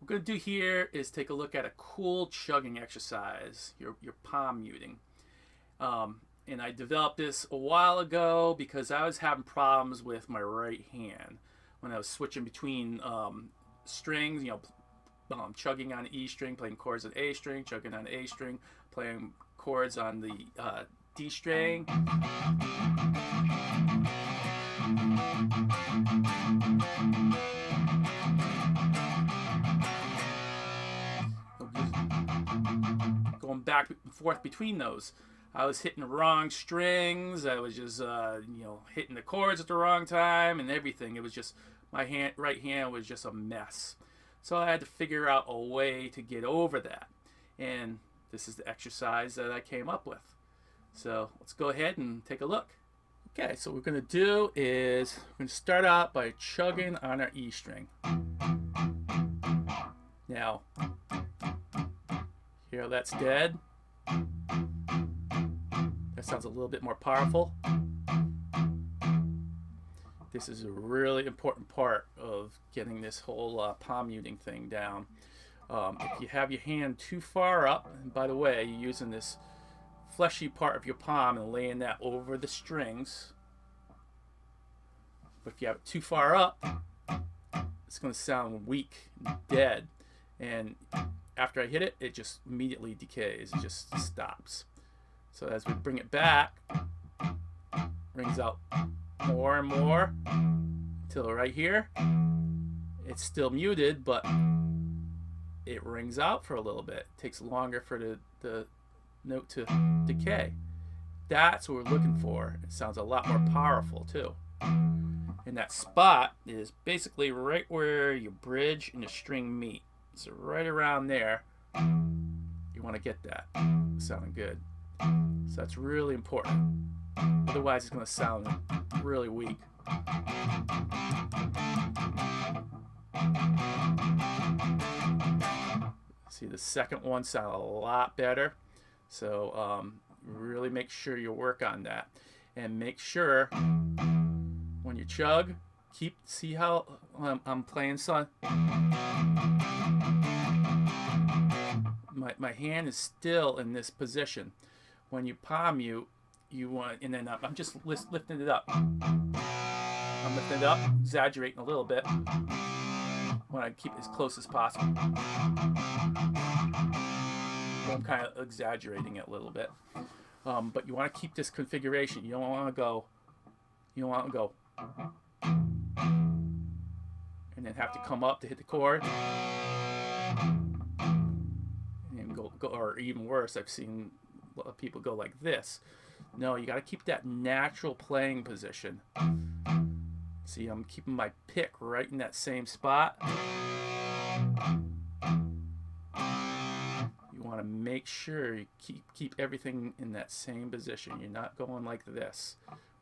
What we're going to do here is take a look at a cool chugging exercise, your palm muting. And I developed this a while ago because I was having problems with my right hand when I was switching between strings, chugging on the E string, playing chords on A string, chugging on the A string, playing chords on the D string. Going back and forth between those. I was hitting the wrong strings. I was just, hitting the chords at the wrong time and everything. It was just, my right hand was just a mess. So I had to figure out a way to get over that. And this is the exercise that I came up with. So let's go ahead and take a look. Okay, so what we're going to do is we're going to start out by chugging on our E string. Now, here that's dead. That sounds a little bit more powerful. This is a really important part of getting this whole palm muting thing down. If you have your hand too far up, and by the way, you're using this fleshy part of your palm and laying that over the strings. But if you have it too far up, it's going to sound weak, dead. And after I hit it, it just immediately decays. It just stops. So as we bring it back, rings out more and more until right here. It's still muted, but it rings out for a little bit. It takes longer for the note to decay. That's what we're looking for. It sounds a lot more powerful too. And that spot is basically right where your bridge and the string meet. So right around there, you want to get that sounding good. So that's really important. Otherwise, it's going to sound really weak. See, the second one sounded a lot better. So really make sure you work on that. And make sure when you chug, see how I'm playing some. My hand is still in this position. When you palm mute, you want, and then I'm just lifting it up. I'm lifting it up, exaggerating a little bit. Want to keep it as close as possible. I'm kind of exaggerating it a little bit. But you want to keep this configuration. You don't want to go. And then have to come up to hit the chord. And go, or even worse, I've seen a lot of people go like this. No, you got to keep that natural playing position. See, I'm keeping my pick right in that same spot. You want to make sure you keep everything in that same position. You're not going like this.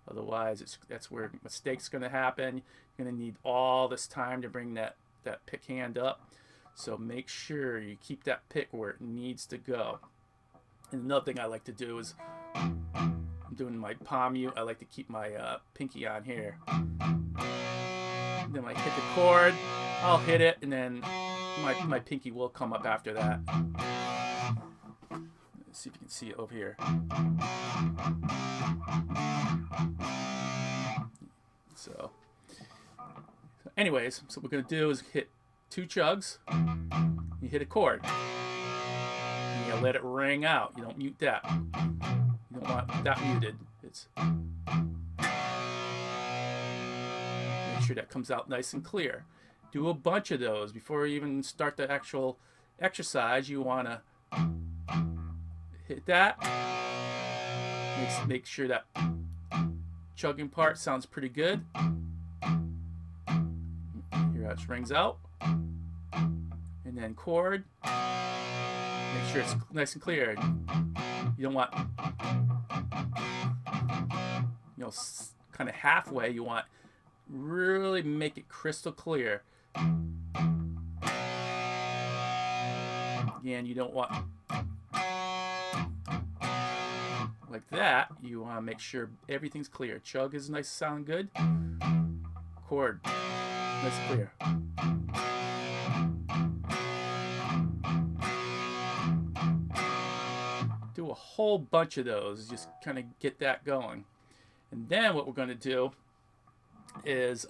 Otherwise, that's where mistakes going to happen. You're going to need all this time to bring that pick hand up. So make sure you keep that pick where it needs to go. And another thing I like to do is, I'm doing my palm mute, I like to keep my pinky on here. And then when I hit the chord, I'll hit it, and then my pinky will come up after that. Let's see if you can see it over here. So anyways, so what we're going to do is hit 2 chugs. You hit a chord. And you let it ring out. You don't mute that. You don't want that muted. Make sure that comes out nice and clear. Do a bunch of those before you even start the actual exercise. You want to hit that. Make sure that chugging part sounds pretty good. Here it rings out. And then chord. Make sure it's nice and clear. You don't want, kind of halfway. You want really make it crystal clear. Again, you don't want like that. You want to make sure everything's clear. Chug is nice, sound good. Chord, nice, clear. whole bunch of those. Just kind of get that going. And then what we're going to do is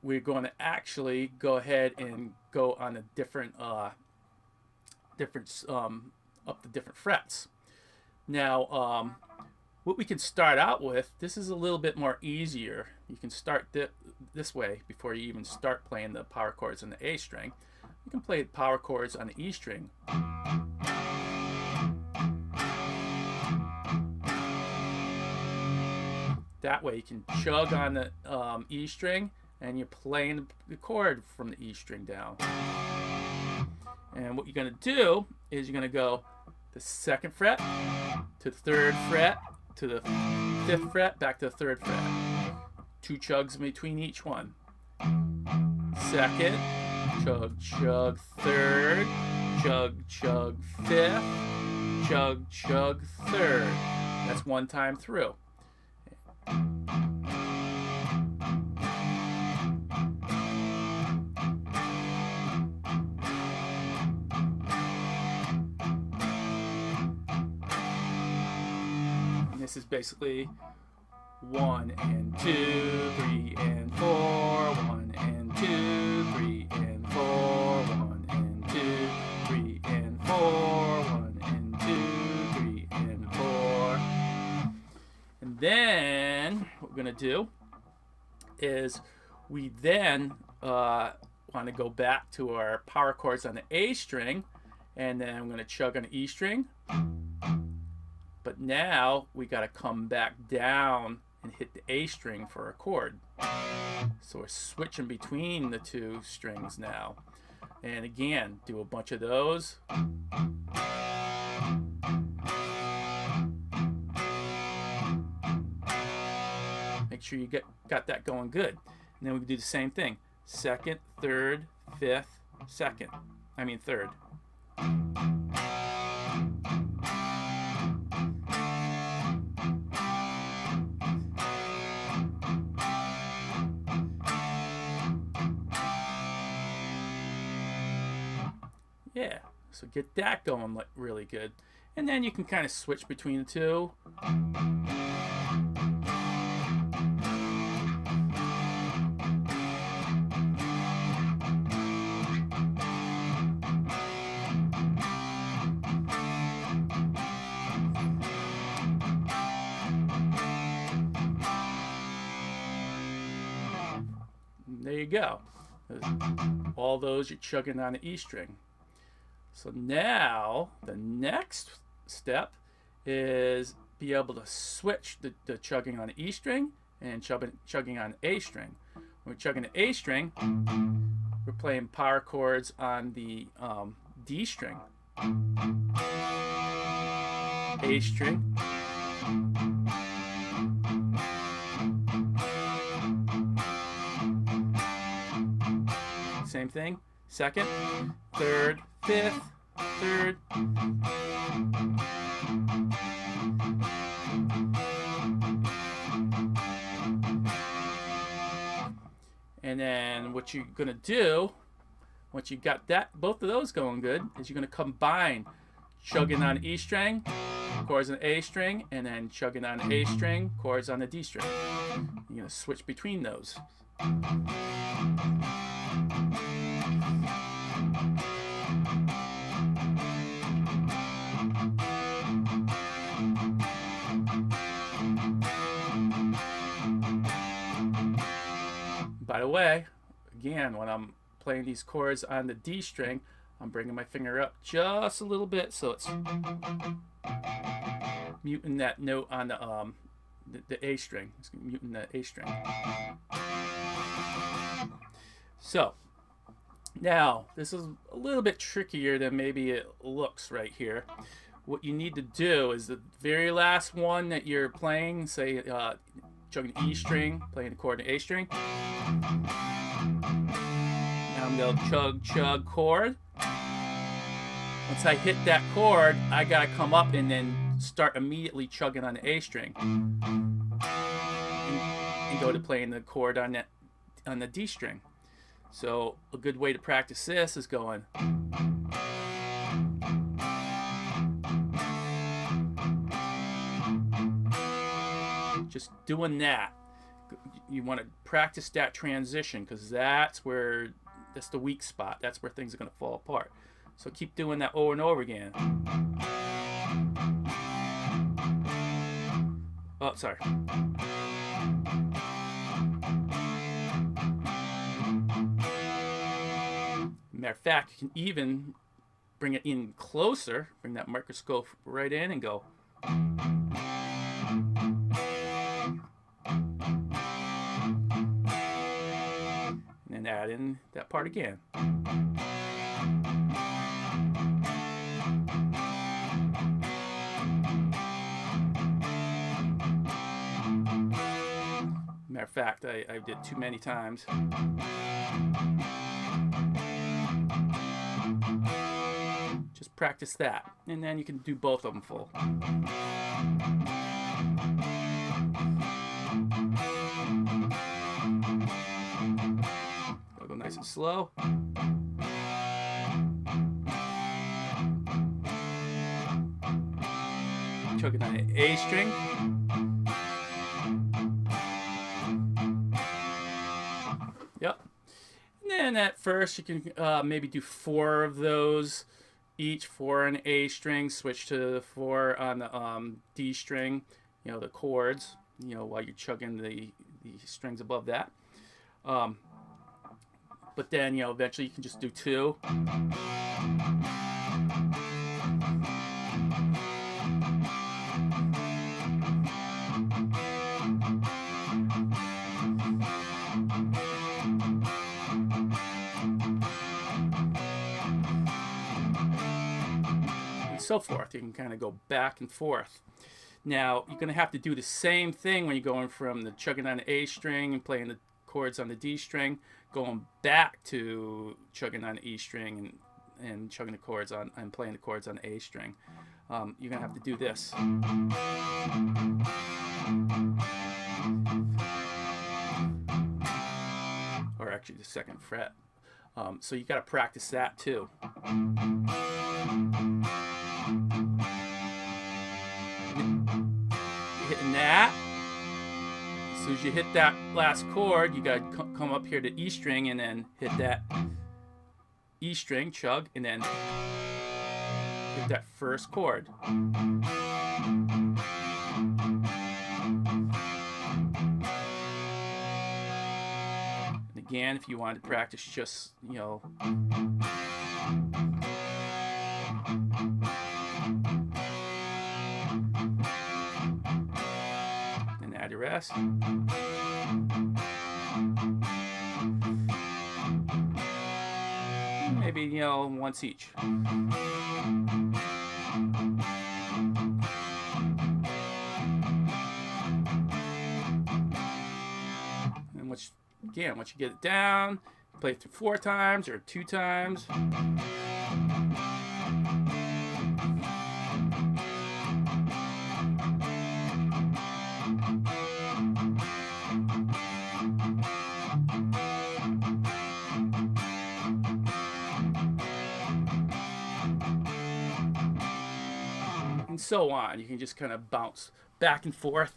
we're going to actually go ahead and go on a different up the different frets. Now, what we can start out with, this is a little bit more easier. You can start this way before you even start playing the power chords on the A string. You can play power chords on the E string. That way you can chug on the E string, and you're playing the chord from the E string down. And what you're going to do is you're going to go the 2nd fret to the 3rd fret to the 5th fret, back to the 3rd fret. 2 chugs in between each one. 2nd, chug, chug, 3rd, chug, chug, 5th, chug, chug, 3rd. That's one time through. This is basically 1 and 2, 3 and 4, 1 and 2, 3 and 4, 1 and 2, 3 and 4, 1 and 2, 3 and 4. And then what we're going to do is we then want to go back to our power chords on the A string, and then I'm going to chug on the E string. But now we got to come back down and hit the A string for a chord. So we're switching between the 2 strings now. And again, do a bunch of those. Make sure you got that going good. And then we can do the same thing. 2nd, 3rd, 5th, 2nd. I mean 3rd. Yeah, so get that going like really good. And then you can kind of switch between the 2. There you go. All those you're chugging on the E string. So now the next step is be able to switch the chugging on the E string and chugging on the A string. When we're chugging the A string, we're playing power chords on the D string, A string, same thing, 2nd, 3rd, 5th, 3rd. And then what you're going to do, once you got both of those going good, is you're going to combine chugging on the E string, chords on the A string, and then chugging on the A string, chords on the D string. You're going to switch between those. By the way, again, when I'm playing these chords on the D string, I'm bringing my finger up just a little bit so it's muting that note on the A string. It's muting the A string. So now this is a little bit trickier than maybe it looks right here. What you need to do is the very last one that you're playing, say chugging E string, playing the chord in A string. Now I'm going to chug, chug chord. Once I hit that chord, I got to come up and then start immediately chugging on the A string. And go to playing the chord on the D string. So a good way to practice this is going. just doing that. You want to practice that transition, because that's the weak spot. That's where things are going to fall apart. So keep doing that over and over again. Oh, sorry. Matter of fact, you can even bring it in closer, bring that microscope right in and go. And add in that part again. Matter of fact, I did too many times. Just practice that, and then you can do both of them full. Go nice and slow. Chugging on an A string. Yep. And then at first you can maybe do 4 of those, each 4 on A string, switch to 4 on the D string, you know, the chords, you know, while you're chugging the strings above that. But then, you know, eventually you can just do 2. And so forth. You can kind of go back and forth. Now, you're going to have to do the same thing when you're going from the chugging on the A string and playing the chords on the D string, going back to chugging on the E string and chugging the chords on and playing the chords on the A string. You're gonna have to do this. Or actually the 2nd fret. So you got to practice that too. You're hitting that. As soon as you hit that last chord, you got to come up here to E string and then hit that E string, chug, and then hit that first chord. And again, if you wanted to practice just, you know, and add the rest. Maybe, you know, once each. And once you get it down, play it through 4 times or 2 times. So on. You can just kind of bounce back and forth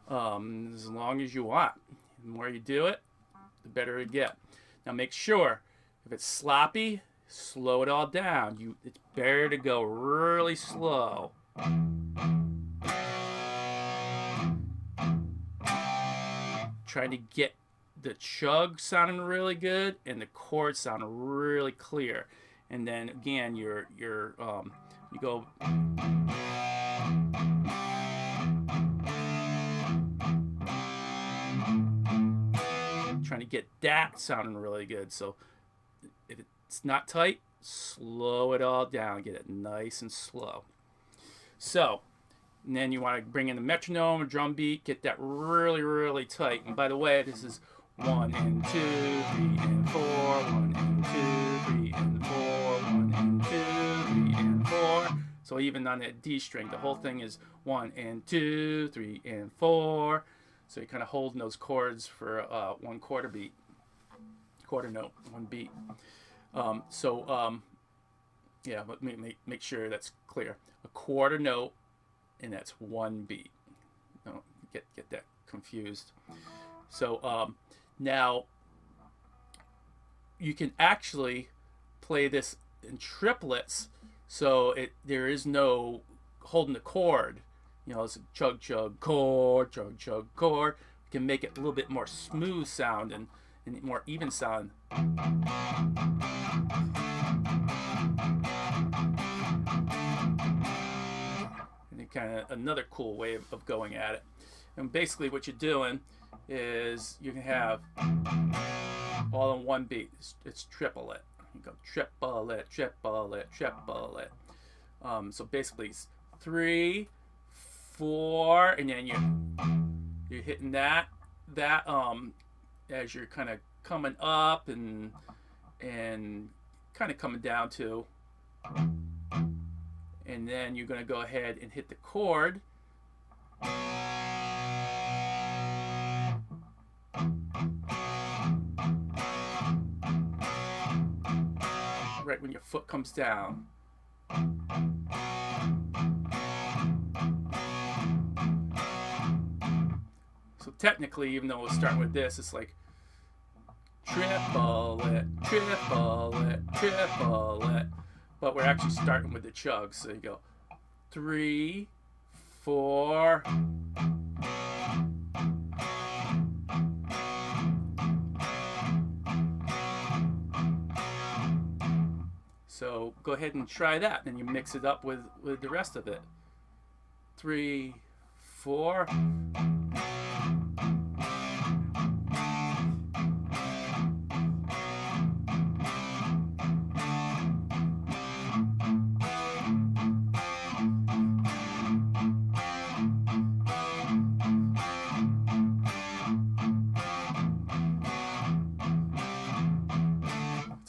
as long as you want. The more you do it, the better it gets. Now make sure, if it's sloppy, slow it all down. It's better to go really slow. Trying to get the chug sounding really good and the chords sounding really clear. And then again, you go trying to get that sounding really good. So if it's not tight, slow it all down, get it nice and slow. So, and then you want to bring in the metronome or drum beat, get that really, really tight. And by the way, this is 1 and 2, 3 and 4, 1 and 2, 3 and 4, 1 and 2, 3 and 4. So even on that D string, the whole thing is 1 and 2, 3 and 4. So you're kind of holding those chords for 1 quarter beat, quarter note, 1 beat. Yeah, but make sure that's clear. A quarter note, and that's 1 beat. No, get that confused. So now you can actually play this in triplets, so there is no holding the chord. You know, it's a chug chug chord, chug chug chord. You can make it a little bit more smooth sound and more even sound. And kind of another cool way of going at it. And basically what you're doing is you can have all in one beat. It's triplet. You go triplet, triplet, triplet. So basically it's 3, 4, and then you're hitting that as you're kind of coming up and kind of coming down to, and then you're going to go ahead and hit the chord. Right when your foot comes down. So technically, even though we're starting with this, it's like triplet, triplet, triplet, but we're actually starting with the chug. So you go 3, 4. So go ahead and try that. Then you mix it up with the rest of it. 3, 4.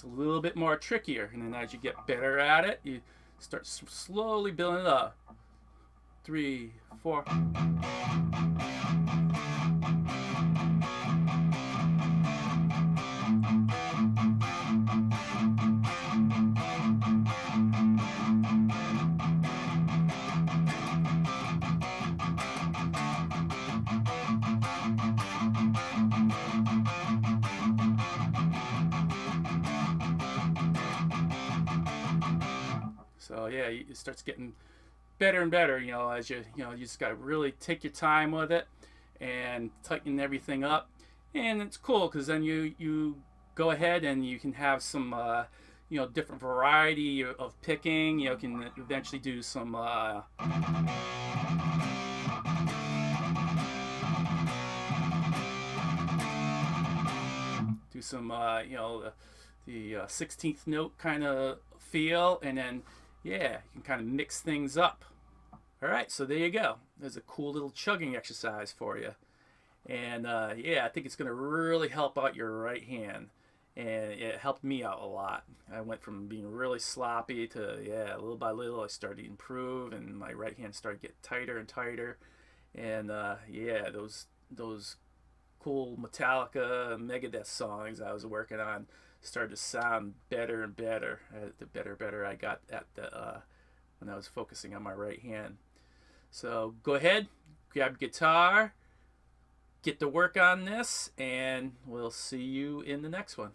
A little bit more trickier, and then as you get better at it, you start slowly building it up. 3, 4. So yeah, it starts getting better and better, you know, as you just got to really take your time with it and tighten everything up. And it's cool because then you go ahead and you can have some different variety of picking. You can eventually do some the 16th note kind of feel, and then yeah, you can kind of mix things up. All right, so there you go. There's a cool little chugging exercise for you. And yeah, I think it's going to really help out your right hand. And it helped me out a lot. I went from being really sloppy to, yeah, little by little I started to improve, and my right hand started to get tighter and tighter. And yeah, those cool Metallica and Megadeth songs I was working on started to sound better and better. The better I got at when I was focusing on my right hand. So go ahead, grab your guitar, get to work on this, and we'll see you in the next one.